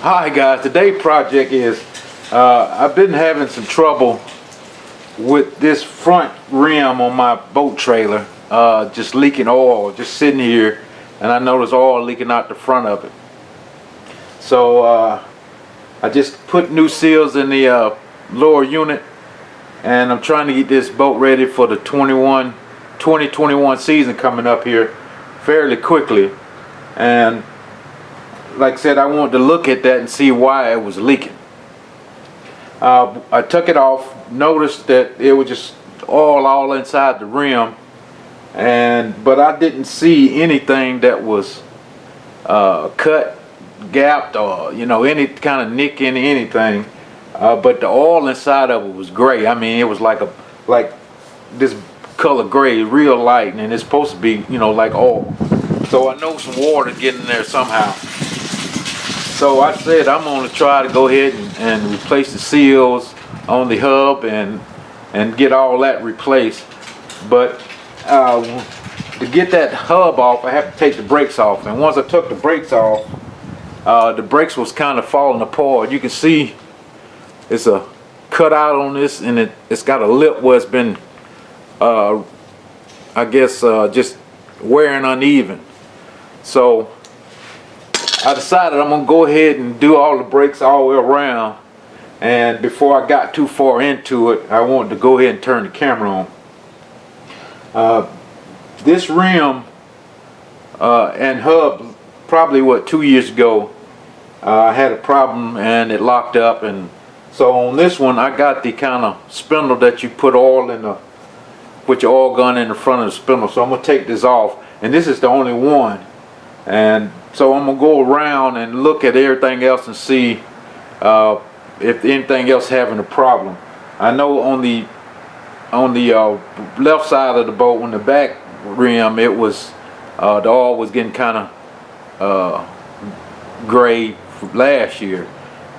Hi guys, today's project is I've been having some trouble with this front rim on my boat trailer, just leaking oil, just sitting here, and I notice oil leaking out the front of it. So I just put new seals in the lower unit, and I'm trying to get this boat ready for the 2021 season coming up here fairly quickly. And like I said, I wanted to look at that and see why it was leaking. I took it off, noticed that it was just oil all inside the rim, but I didn't see anything that was cut, gapped, or any kind of nick in anything. But the oil inside of it was gray. I mean, it was like this color gray, real light, and it's supposed to be like oil. So I know some water getting in there somehow. So I said I'm going to try to go ahead and replace the seals on the hub and get all that replaced. But to get that hub off, I have to take the brakes off. And once I took the brakes off, the brakes was kind of falling apart. You can see it's a cutout on this, and it's got a lip where it's been, I guess, just wearing uneven. So I decided I'm gonna go ahead and do all the brakes all the way around, and before I got too far into it, I wanted to go ahead and turn the camera on. This rim and hub, probably 2 years ago, I had a problem and it locked up, and so on this one I got the kind of spindle that you put oil in put your oil gun in the front of the spindle. So I'm gonna take this off, and this is the only one. And so I'm gonna go around and look at everything else and see if anything else having a problem. I know on the left side of the boat, on the back rim, it was the oil was getting kind of gray last year,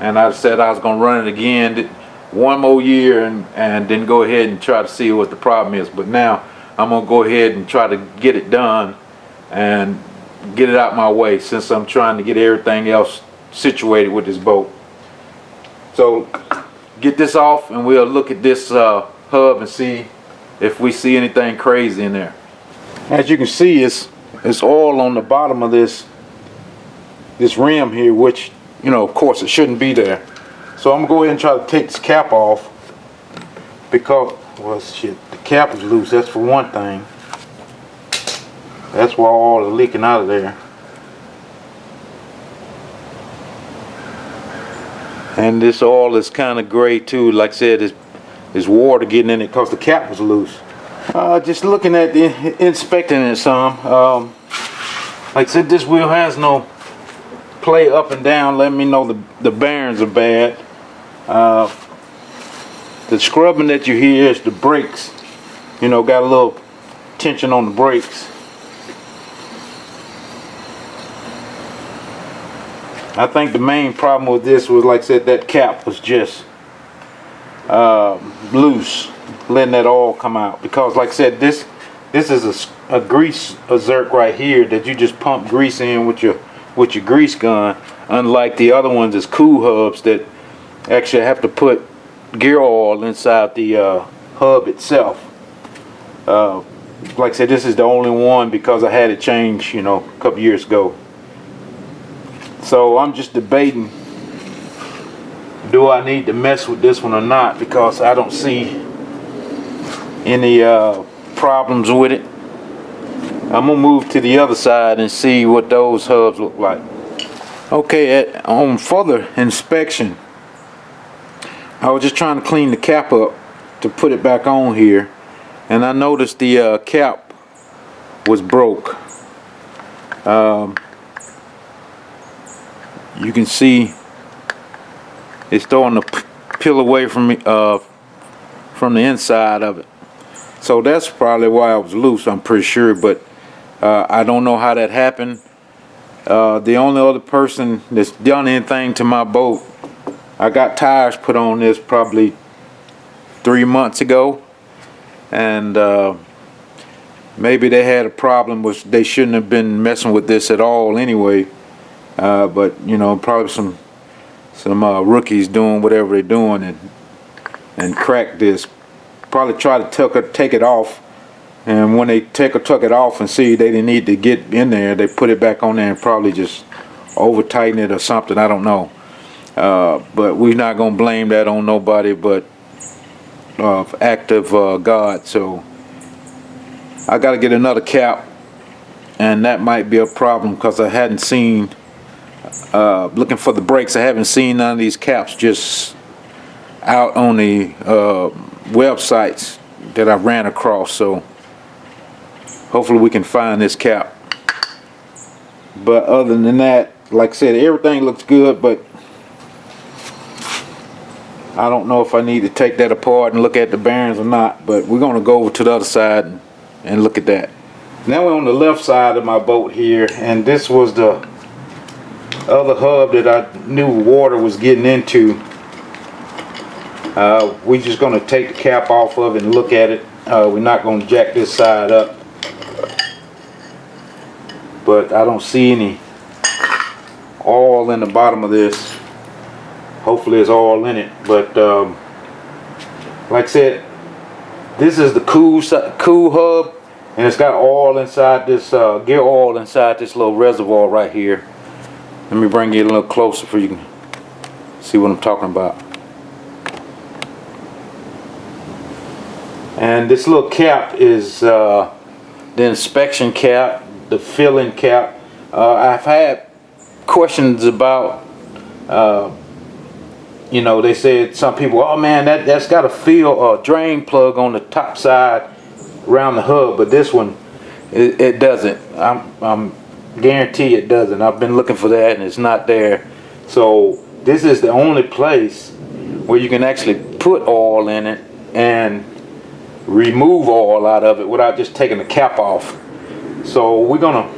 and I said I was gonna run it again one more year and then go ahead and try to see what the problem is. But now I'm gonna go ahead and try to get it done and get it out my way, since I'm trying to get everything else situated with this boat. So get this off and we'll look at this hub and see if we see anything crazy in there. As you can see, it's oil on the bottom of this rim here, which of course it shouldn't be there. So I'm gonna go ahead and try to take this cap off, because the cap is loose. That's for one thing. That's why all is leaking out of there. And this oil is kind of gray too. Like I said, there's water getting in it because the cap was loose. Just looking at inspecting it some. Like I said, this wheel has no play up and down. Let me know the bearings are bad. The scrubbing that you hear is the brakes. Got a little tension on the brakes. I think the main problem with this was, like I said, that cap was just loose, letting that oil come out. Because like I said, this is a grease zerk right here that you just pump grease in with your grease gun, unlike the other ones is cool hubs that actually have to put gear oil inside the hub itself. Like I said, this is the only one because I had it changed a couple years ago. So I'm just debating, do I need to mess with this one or not, because I don't see any problems with it. I'm gonna move to the other side and see what those hubs look like. Okay, on further inspection, I was just trying to clean the cap up to put it back on here, and I noticed the cap was broke. You can see it's starting to peel away from me from the inside of it. So that's probably why it was loose, I'm pretty sure, but I don't know how that happened. The only other person that's done anything to my boat, I got tires put on this probably 3 months ago, and maybe they had a problem, which they shouldn't have been messing with this at all anyway. But probably some some rookies doing whatever they're doing and crack this. Probably try to take it off, and when they took it off and see they didn't need to get in there, they put it back on there and probably just over tighten it or something. I don't know, but we're not gonna blame that on nobody but active God. So I got to get another cap, and that might be a problem because I hadn't seen, looking for the brakes, I haven't seen none of these caps just out on the websites that I ran across. So hopefully we can find this cap. But other than that, like I said, everything looks good, but I don't know if I need to take that apart and look at the bearings or not. But we're going to go over to the other side and look at that. Now we're on the left side of my boat here, and this was the other hub that I knew water was getting into. We're just going to take the cap off of it and look at it. We're not going to jack this side up, but I don't see any oil in the bottom of this. Hopefully there's oil in it, but like I said, this is the cool hub, and it's got oil inside this, gear oil inside this little reservoir right here. Let me bring you a little closer so you can see what I'm talking about. And this little cap is the inspection cap, the filling cap. I've had questions about, you know, they said, some people, oh man, that's got a drain plug on the top side around the hub, but this one, it doesn't. I'm guarantee it doesn't. I've been looking for that and it's not there. So this is the only place where you can actually put oil in it and remove oil out of it without just taking the cap off. So we're gonna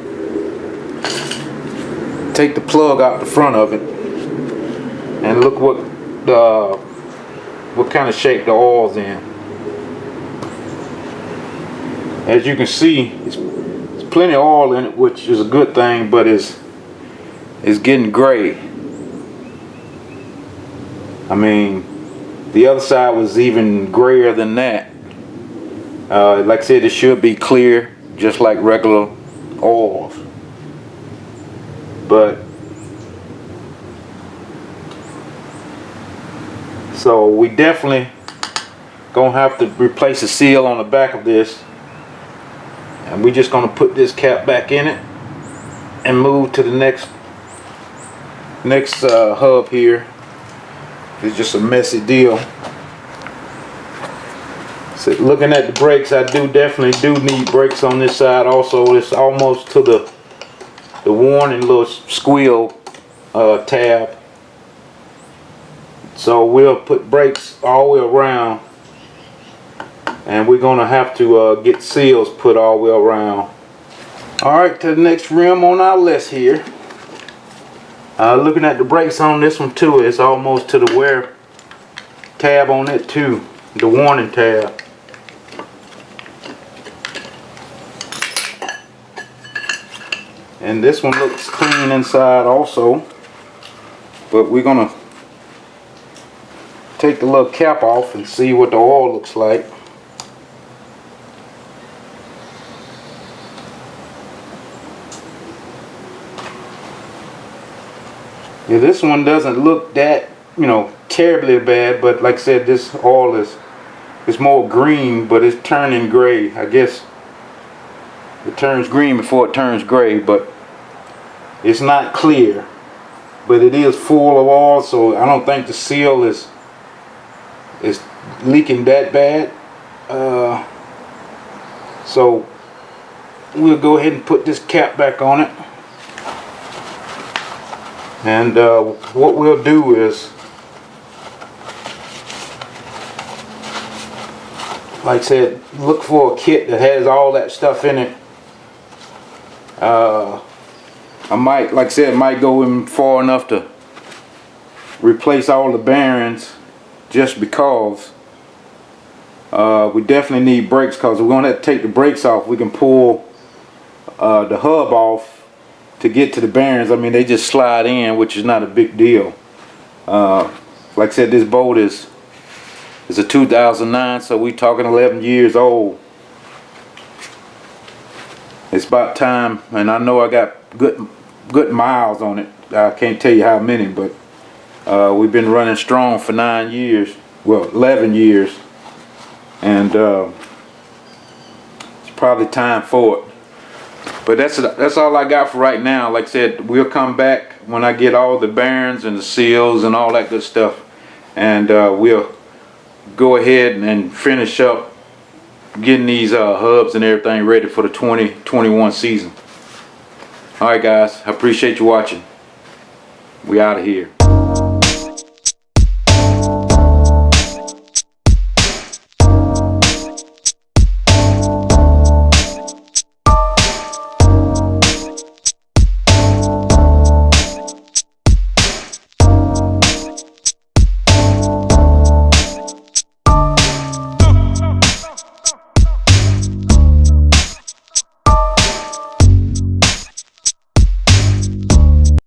take the plug out the front of it and look what kind of shape the oil's in. As you can see, it's plenty of oil in it, which is a good thing, but it's getting gray. I mean, the other side was even grayer than that. Like I said, it should be clear, just like regular oils. But so we definitely gonna have to replace the seal on the back of this, and we're just gonna put this cap back in it and move to the next hub here. It's just a messy deal. So looking at the brakes, I definitely need brakes on this side also. It's almost to the warning little squeal tab. So we'll put brakes all the way around, and we're gonna have to get seals put all the way around. Alright, to the next rim on our list here. Looking at the brakes on this one too, it's almost to the wear tab on it too, the warning tab. And this one looks clean inside also, but we're gonna take the little cap off and see what the oil looks like. Yeah, this one doesn't look that, you know, terribly bad, but like I said, this oil is more green, but it's turning gray. I guess it turns green before it turns gray, but it's not clear. But it is full of oil, so I don't think the seal is leaking that bad. So we'll go ahead and put this cap back on it. And what we'll do is, like I said, look for a kit that has all that stuff in it. I might, like I said, might go in far enough to replace all the bearings just because. We definitely need brakes, because we're going to have to take the brakes off. We can pull the hub off to get to the bearings. I mean, they just slide in, which is not a big deal. Like I said, this boat is a 2009, so we talking 11 years old. It's about time, and I know I got good miles on it. I can't tell you how many, but we've been running strong for 9 years, well 11 years, and it's probably time for it. But that's all I got for right now. Like I said, we'll come back when I get all the bearings and the seals and all that good stuff, and we'll go ahead and finish up getting these hubs and everything ready for the 2021 season. Alright guys, I appreciate you watching. We out of here.